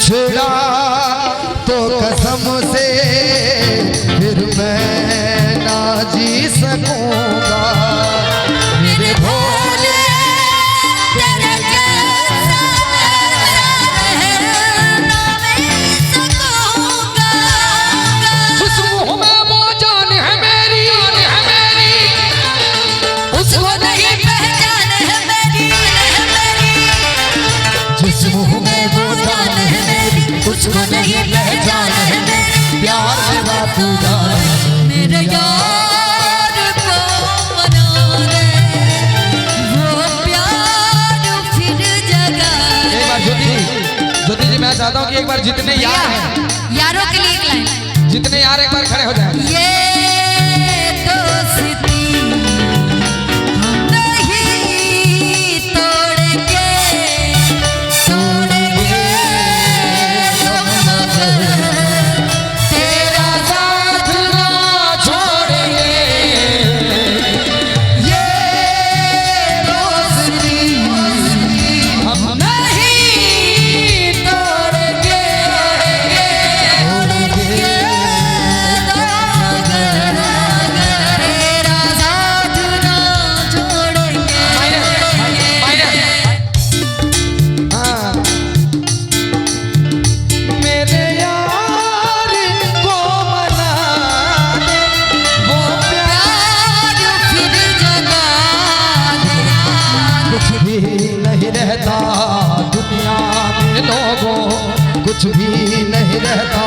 छुड़ा तो कसम से फिर मैं ना जी सकूंगा मेरे भोले तेरे जैसा ना मैं सकूंगा। उस मुँह में वो जान है मेरी उसको नहीं पहचान है मेरी जिस मुँह में वो जान है उसको नहीं पहचान है प्यार से बात मेरे यार को मना दे वो प्यार फिर जगा। एक बार ज्योति जी मैं चाहता हूँ कि एक बार जितने यार हैं यारों के लिए एक लाइन जितने यार एक बार खड़े हो जाए। ये दोस्ती कुछ भी नहीं रहता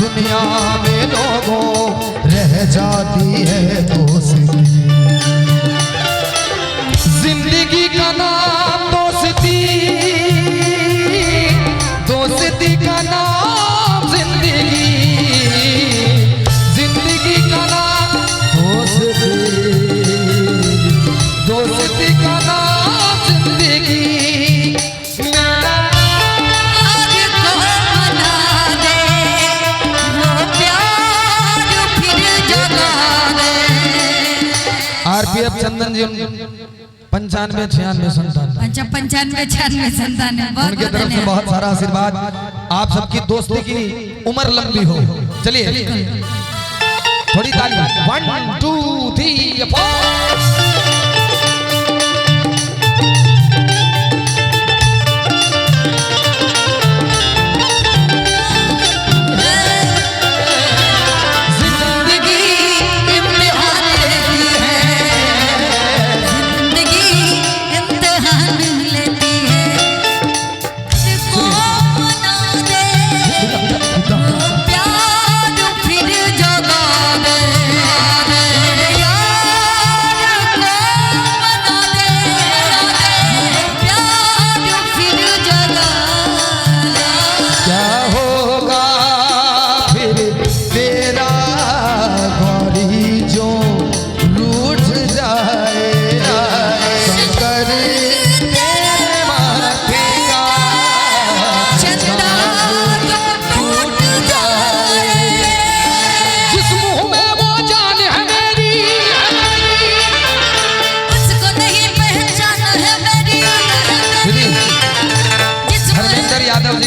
दुनिया में लोगों रह जाती है दोस्ती जिंदगी का नाम दोस्ती दोस्ती का नाम जिंदगी जिंदगी का नाम दोस्ती दोस्ती का नाम जिंदगी। आरपीएफ चंदन जी 95-96 संतान 95-96 संतान है उनके तरफ से बहुत सारा आशीर्वाद आप सबकी दोस्ती की उम्र लंबी हो। चलिए थोड़ी ताली 1 2 3 4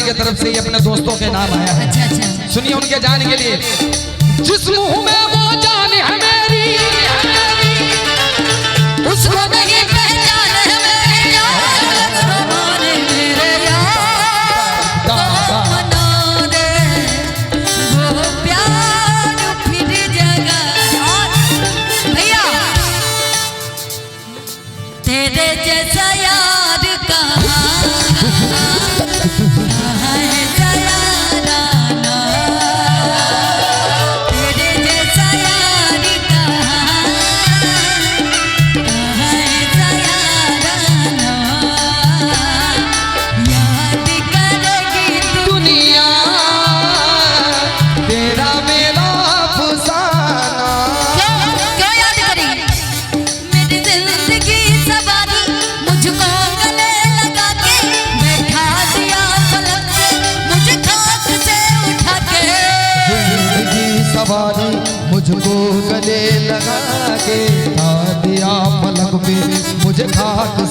की तरफ से ही अपने दोस्तों के नाम आया है। अच्छा। सुनिए उनके जान के लिए जिस मुंह में वो जान है मेरी उसको नहीं पहचान है मेरे यार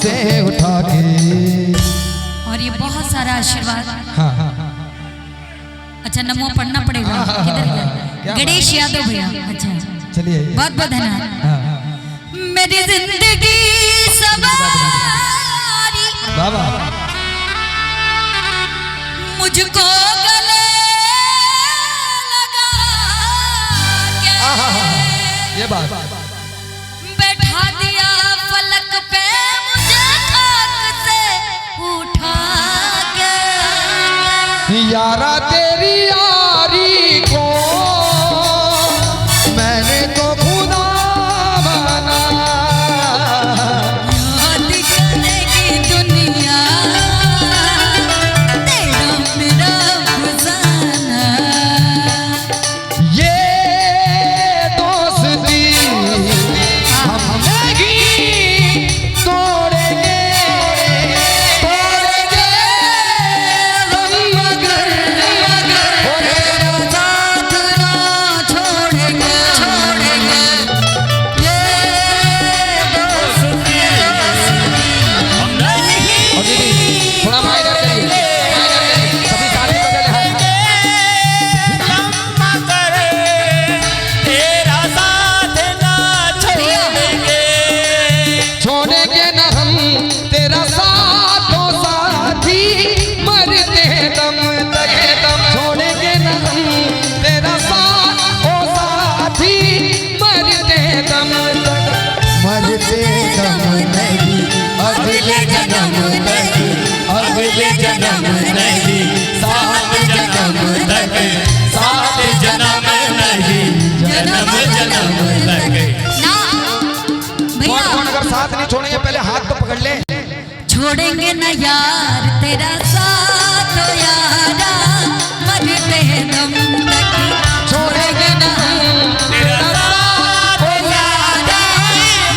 से उठा के। और ये बहुत सारा आशीर्वाद। हाँ हाँ अच्छा नमो पढ़ना पड़ेगा। किधर गया? गणेश यादव भैया। अच्छा चलिए बहुत बहुत धन्यवाद। हाँ मेरी जिंदगी सवारी बाबा मुझको गले लगा के ये बात बैठा दिया फलक पे मुझे खाक से उठा के। यारा तेरी यारी को मैंने तो खुदा बना। याद करेगी दुनिया तेरा मेरा फसाना। ये दोस्ती हम नहीं तोड़ेंगे, तोड़ेंगे हम मगर हो तेरा साथ ना छोड़ेंगे, छोड़ेंगे ये दोस्ती हम नहीं। और दीदी थोड़ा माइनर करिए, सभी साथी बदल हैं। तेरा साथ ना छोड़ेंगे। छोड़ेंगे न हम तेरा साथों साथी मरते दम तक, दम छोड़ेंगे न हम तेरा साथों साथी मरते दम तक, मरते दम नहीं अगले जन्म तक, अगले जन्म नहीं सात जन्म तक, सात जन्म नहीं जन्म जन्म तक। ना कौन भैया कौन अगर साथ नहीं छोड़ेंगे पहले हाथ तो पकड़ ले। छोड़ेंगे ना यार तेरा साथ ओ यारा मरते दम तक। छोड़ेंगे न हम तेरा साथ यारा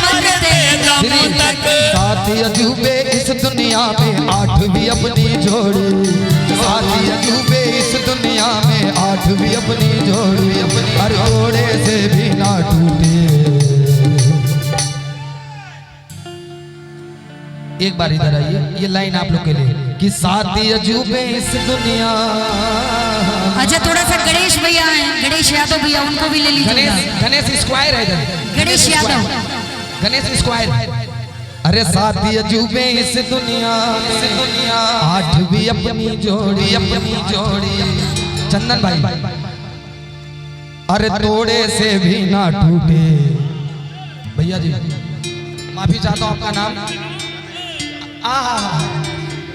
मरते दम तक। साथी अजूबे इस दुनिया में आठ भी अपनी जोड़ी, साथी अजूबे इस दुनिया में आठ भी अपनी जोड़ी, अपनी हर जोड़े से भी ना टूटे। एक बार इधर आइए, ये लाइन आप लोग के लिए कि साथी अजूबे इस दुनिया। अच्छा थोड़ा सा गणेश भैया हैं, गणेश यादव भैया उनको भी ले लीजिएगा। गणेश स्क्वायर है इधर। गणेश यादव गणेश स्क्वायर। अरे साथी अजूबे इस दुनिया में आठ भी अपनी जोड़ी, अपनी जोड़ी। चंदन भाई अरे तोड़े से भी ना टूटे। भैया जी माफी चाहता हूँ, आपका नाम?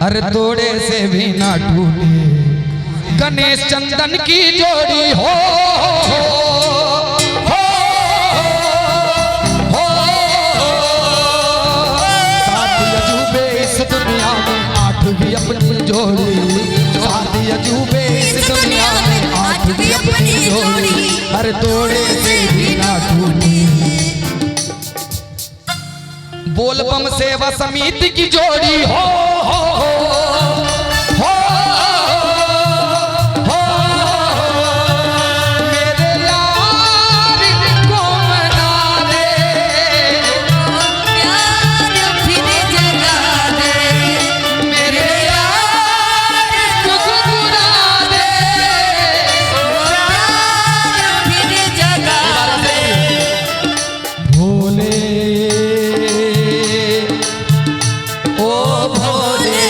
अरे तोड़े से भी ना टूटे। गणेश चंदन की जोड़ी हो, साथी अजूबे इस दुनिया में आठ भी अपनी जोड़ी, साथी अजूबे इस दुनिया में आठ भी अपनी जोड़ी, अरे तोड़े से भी ना टूटे। बोलबम सेवा समिति की जोड़ी हो, मेरे यार को मना दे, प्यार फिर जगा दे, मेरे यार को गुनगुना दे। प्यार फिर जगा दे। भोले ओ भोले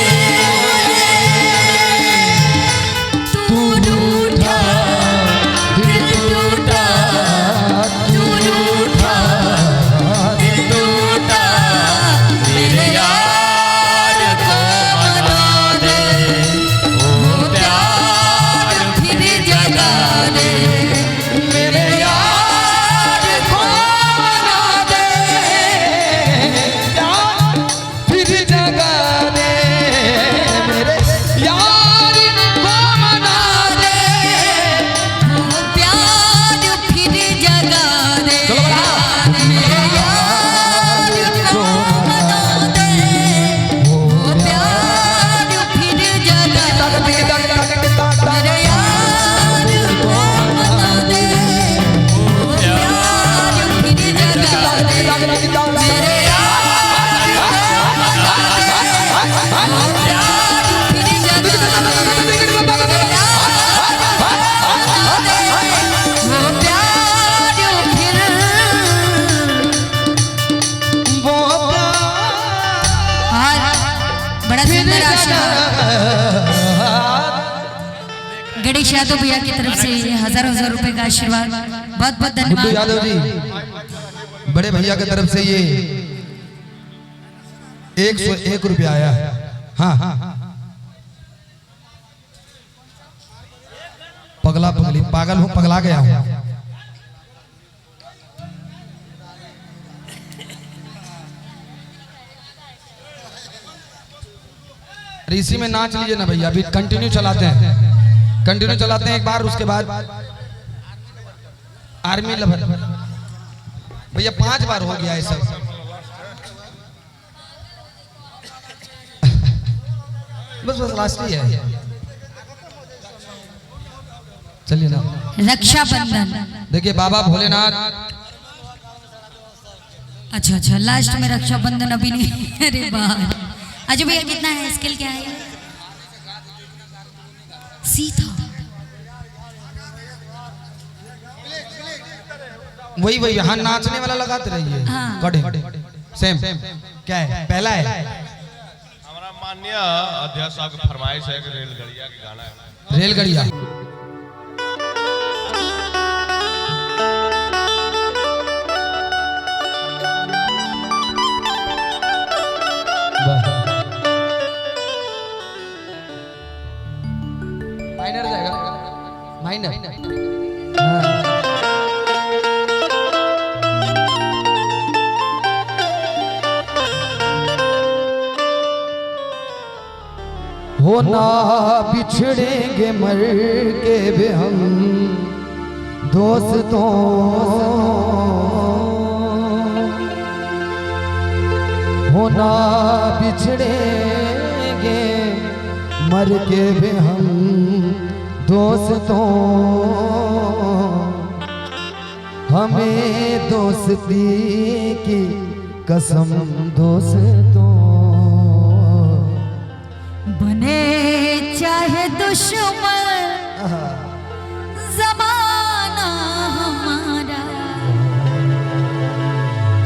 गणेश यादव भैया की तरफ से हजारों हजार रुपए का आशीर्वाद, बहुत बहुत गुड्डू धन्यवाद। यादव जी बड़े भैया की तरफ से ये 101 रुपया आया है। हाँ पगला पगली पागल हूँ, पगला गया हूँ। इसी में नाच लीजिए ना भैया, अभी कंटिन्यू चलाते हैं, कंटिन्यू चलाते हैं एक बार, उसके बाद आर्मी लवर भैया 5 बार हो गया है सब। बस लास्ट ही है, चलिए ना। रक्षाबंधन, देखिए बाबा भोलेनाथ, अच्छा लास्ट में रक्षाबंधन अभी नहीं। अरे वाह, अजय भैया कितना है, स्केल क्या है? सीता, वही यहाँ नाचने वाला लगाते रहिए। हाँ। कड़े सेम क्या है, पहला है हमारा माननीय अध्यक्ष साहब की फरमाइश है कि रेलगड़िया के गाना है। रेलगड़िया। माइनर जाएगा, माइनर। हाँ। हो ना बिछड़ेंगे मर के भी हम दोस्तों, हो ना बिछड़ेंगे मर के भी हम दोस्तों, हमें दोस्ती की कसम दोस्तों, बने चाहे दुश्मन जमाना हमारा,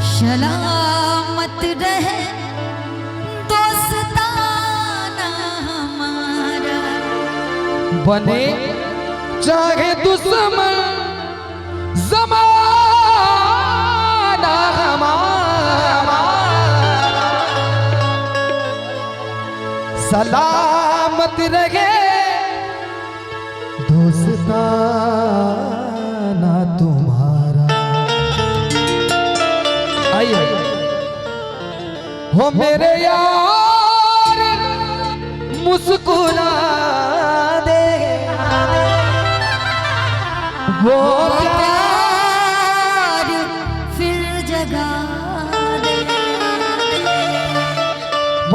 सलामत रहे दोस्ताना हमारा। बने चाहे दुश्मन जमाना हमारा, सलामत रहे दोस्ताना तुम्हारा। आइए हो मेरे यार मुस्कुरा दे, वो प्यार फिर जगा दे।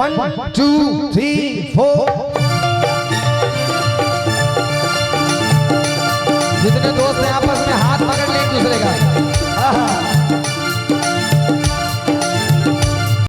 1 2 3 4 जितने